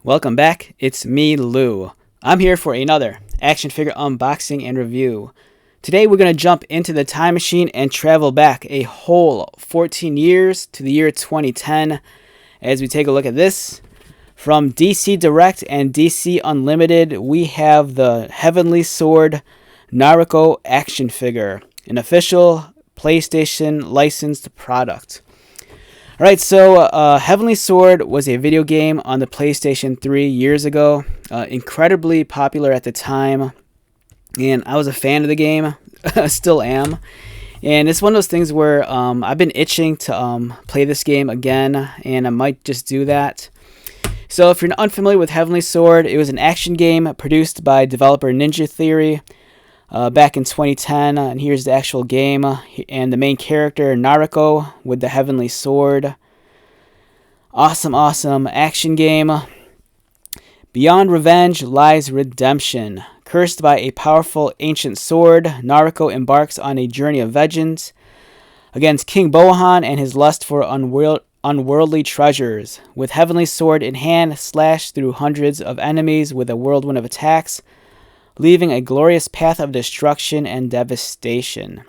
Welcome back, it's me, Lou. I'm here for another action figure unboxing and review. Today we're going to jump into the time machine and travel back a whole 14 years to the year 2010 as we take a look at this. From DC Direct and DC Unlimited, we have the Heavenly Sword Nariko action figure, an official PlayStation licensed product. Alright, so Heavenly Sword was a video game on the PlayStation 3 years ago. Incredibly popular at the time. And I was a fan of the game. Still am. And it's one of those things where I've been itching to play this game again. And I might just do that. So if you're unfamiliar with Heavenly Sword, it was an action game produced by developer Ninja Theory back in 2010, and here's the actual game, and the main character Nariko with the Heavenly Sword. Awesome action game. Beyond revenge lies redemption. Cursed by a powerful ancient sword, Nariko embarks on a journey of vengeance against King Bohan and his lust for unworldly treasures. With Heavenly Sword in hand, slash through hundreds of enemies with a whirlwind of attacks, leaving a glorious path of destruction and devastation.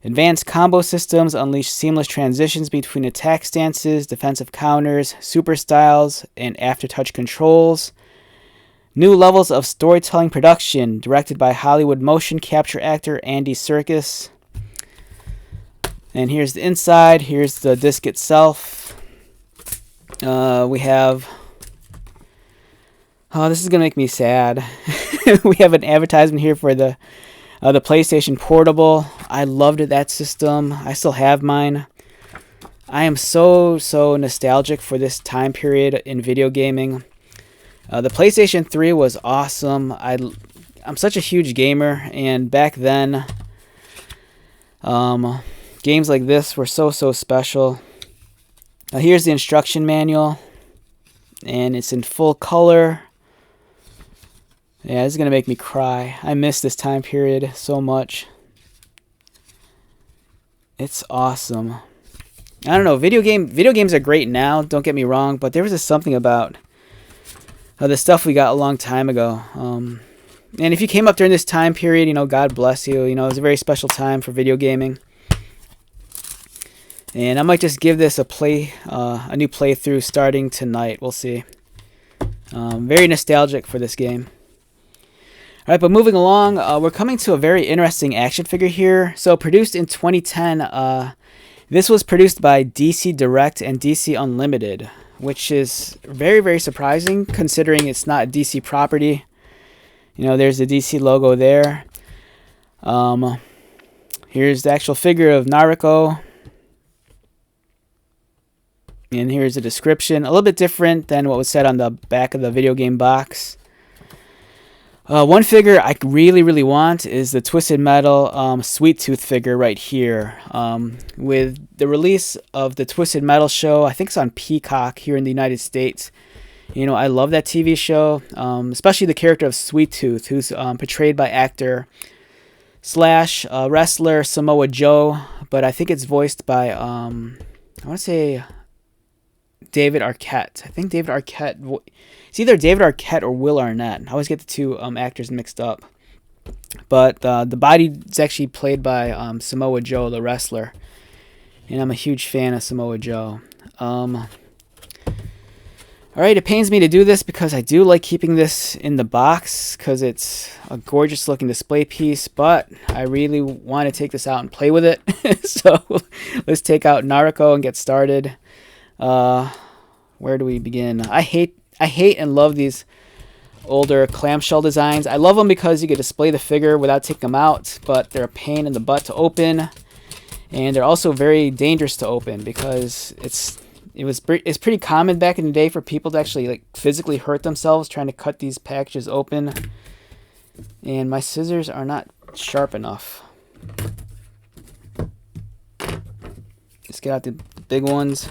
Advanced combo systems unleash seamless transitions between attack stances, defensive counters, super styles, and aftertouch controls. New levels of storytelling production, directed by Hollywood motion capture actor Andy Serkis. And here's the inside. Here's the disc itself. We have... Oh, this is going to make me sad. We have an advertisement here for the PlayStation Portable. I loved that system. I still have mine. I am so nostalgic for this time period in video gaming. The PlayStation 3 was awesome. I'm such a huge gamer, and back then, games like this were so special. Here's the instruction manual, and it's in full color. Yeah, this is going to make me cry. I miss this time period so much. It's awesome. I don't know, video games are great now, don't get me wrong, but there was just something about the stuff we got a long time ago. And if you came up during this time period, God bless you. It was a very special time for video gaming. And I might just give this a new playthrough starting tonight. We'll see. Very nostalgic for this game. Alright, but moving along, we're coming to a very interesting action figure here. So, produced in 2010, this was produced by DC Direct and DC Unlimited, which is very surprising considering it's not a DC property. There's the DC logo there. Here's the actual figure of Nariko. And here's the description. A little bit different than what was said on the back of the video game box. One figure I really want is the Twisted Metal Sweet Tooth figure right here. With the release of the Twisted Metal show, I think it's on Peacock here in the United States. I love that TV show, especially the character of Sweet Tooth, who's portrayed by actor slash wrestler Samoa Joe, but I think it's voiced by, I want to say David Arquette. I think David Arquette... It's either David Arquette or Will Arnett. I always get the two actors mixed up. But the body is actually played by Samoa Joe, the wrestler. And I'm a huge fan of Samoa Joe. Alright, it pains me to do this because I do like keeping this in the box because it's a gorgeous looking display piece, but I really want to take this out and play with it. So let's take out Nariko and get started. Where do we begin? I hate and love these older clamshell designs. I love them because you can display the figure without taking them out, but they're a pain in the butt to open, and they're also very dangerous to open because it's pretty common back in the day for people to actually physically hurt themselves trying to cut these packages open, and my scissors are not sharp enough. Let's get out the big ones.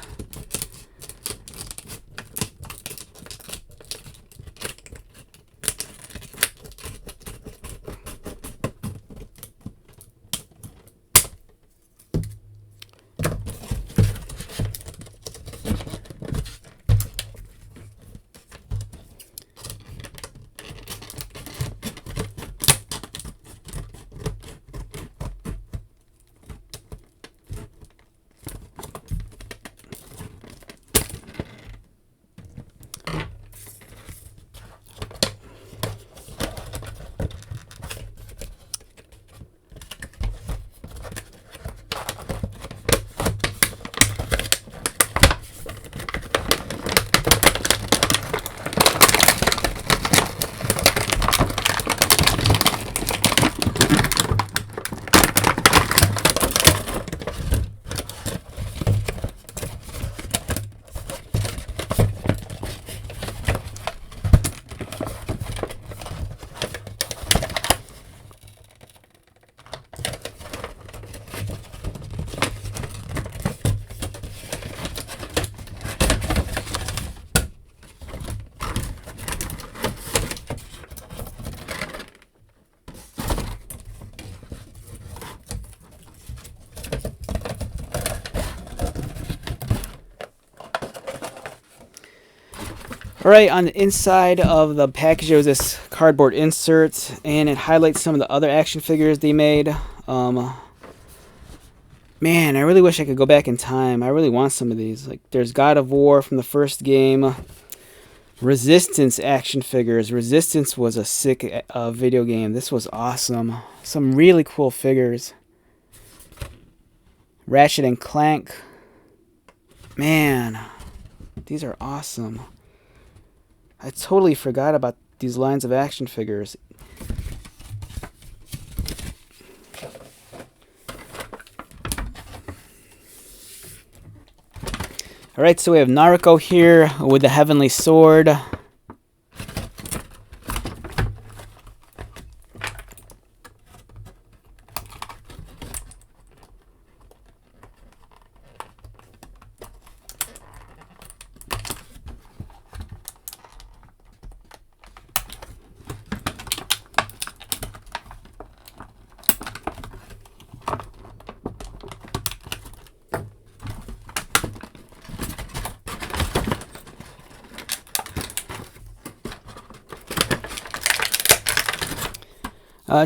Alright, on the inside of the package there was this cardboard insert, and it highlights some of the other action figures they made. Man, I really wish I could go back in time. I really want some of these. Like, there's God of War from the first game. Resistance action figures. Resistance was a sick video game. This was awesome. Some really cool figures. Ratchet and Clank. Man, these are awesome. I totally forgot about these lines of action figures. Alright, so we have Nariko here with the Heavenly Sword.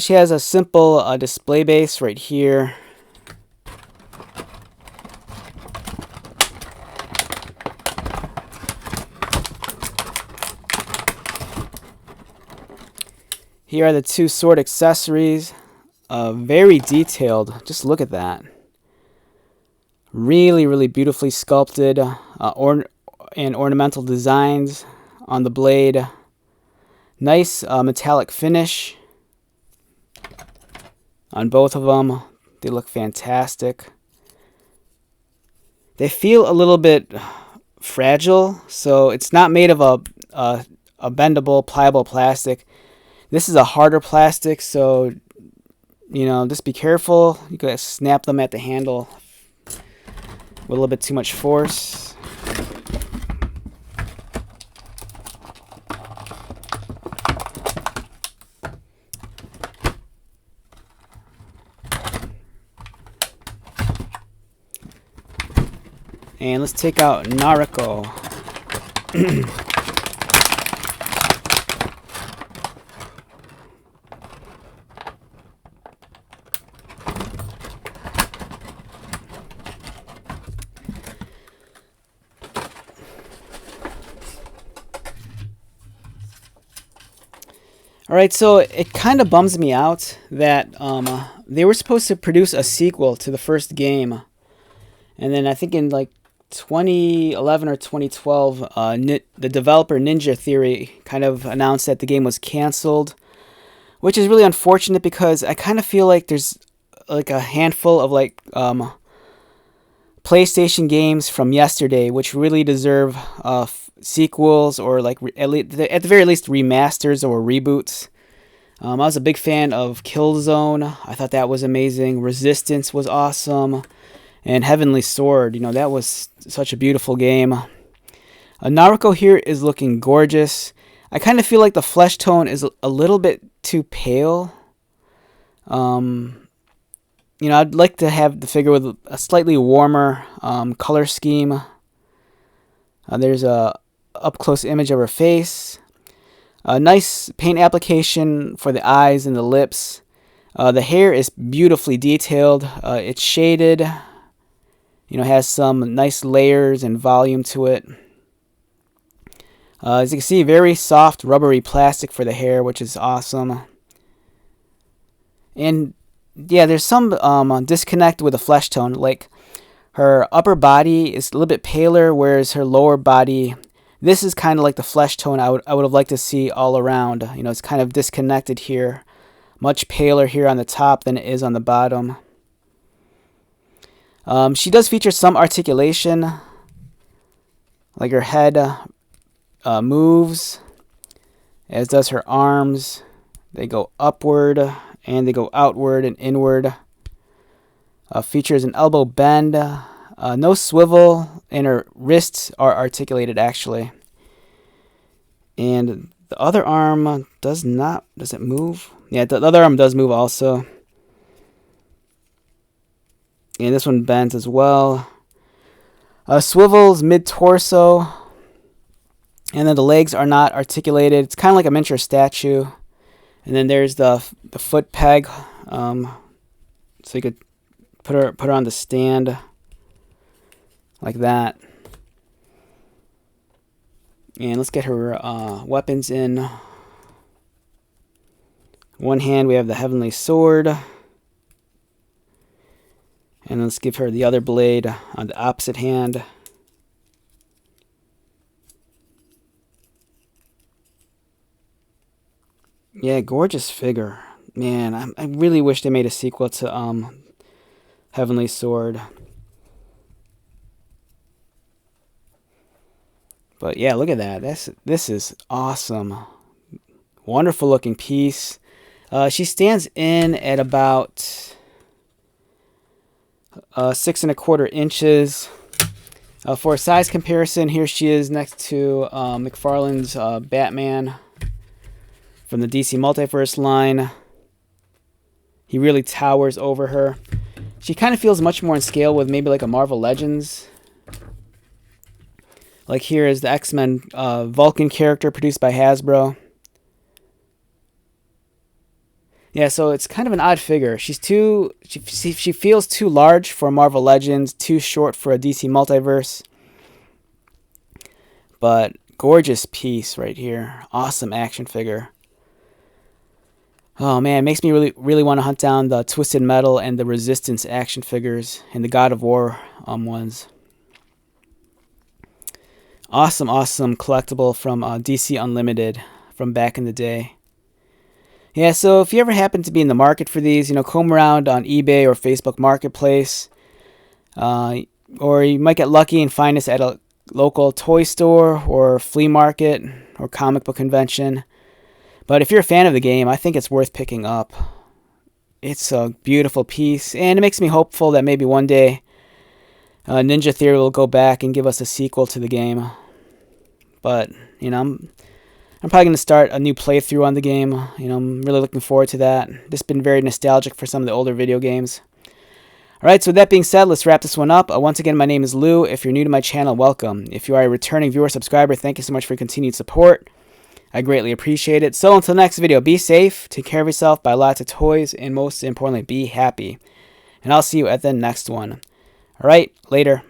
She has a simple display base right here. Here are the two sword accessories. Very detailed. Just look at that. Really, really beautifully sculpted and ornamental designs on the blade. Nice metallic finish on both of them. They look fantastic. They feel a little bit fragile, so it's not made of a bendable, pliable plastic. This is a harder plastic, so just be careful. You could snap them at the handle with a little bit too much force. And let's take out Nariko. Alright, so it kind of bums me out that they were supposed to produce a sequel to the first game. And then I think in like 2011 or 2012, the developer Ninja Theory kind of announced that the game was canceled, which is really unfortunate because I kind of feel like there's like a handful of like PlayStation games from yesterday which really deserve sequels or like at the very least remasters or reboots. I was a big fan of Killzone. I thought that was amazing. Resistance was awesome. And Heavenly Sword, that was such a beautiful game. Nariko here is looking gorgeous. I kind of feel like the flesh tone is a little bit too pale. I'd like to have the figure with a slightly warmer color scheme. There's a up-close image of her face. A nice paint application for the eyes and the lips. The hair is beautifully detailed. It's shaded. Has some nice layers and volume to it. As you can see, very soft, rubbery plastic for the hair, which is awesome. And yeah, there's some disconnect with the flesh tone. Like her upper body is a little bit paler, whereas her lower body, this is kind of like the flesh tone I would have liked to see all around. It's kind of disconnected here, much paler here on the top than it is on the bottom. She does feature some articulation, like her head moves, as does her arms. They go upward and they go outward and inward. Features an elbow bend, no swivel, and her wrists are articulated actually. And the other arm does it move? Yeah, the other arm does move also. And this one bends as well. Swivels mid-torso. And then the legs are not articulated. It's kind of like a miniature statue. And then there's the foot peg, so you could put her on the stand like that. And let's get her weapons in. One hand we have the heavenly sword, and let's give her the other blade on the opposite hand. Yeah, gorgeous figure. Man, I really wish they made a sequel to Heavenly Sword. But yeah, look at that. This is awesome. Wonderful looking piece. She stands in at about 6 1/4 inches. For a size comparison, here she is next to McFarlane's Batman from the DC Multiverse line. He really towers over her. She kind of feels much more in scale with maybe like a Marvel Legends. Like here is the X-Men Vulcan character produced by Hasbro. Yeah, so it's kind of an odd figure. She feels too large for Marvel Legends, too short for a DC Multiverse. But gorgeous piece right here. Awesome action figure. Oh man, it makes me really want to hunt down the Twisted Metal and the Resistance action figures and the God of War ones. Awesome collectible from DC Unlimited from back in the day. Yeah, so if you ever happen to be in the market for these, comb around on eBay or Facebook Marketplace. Or you might get lucky and find us at a local toy store or flea market or comic book convention. But if you're a fan of the game, I think it's worth picking up. It's a beautiful piece, and it makes me hopeful that maybe one day Ninja Theory will go back and give us a sequel to the game. But, I'm probably going to start a new playthrough on the game. I'm really looking forward to that. This has been very nostalgic for some of the older video games. Alright, so with that being said, let's wrap this one up. Once again, my name is Lou. If you're new to my channel, welcome. If you are a returning viewer subscriber, thank you so much for your continued support. I greatly appreciate it. So until next video, be safe, take care of yourself, buy lots of toys, and most importantly, be happy. And I'll see you at the next one. Alright, later.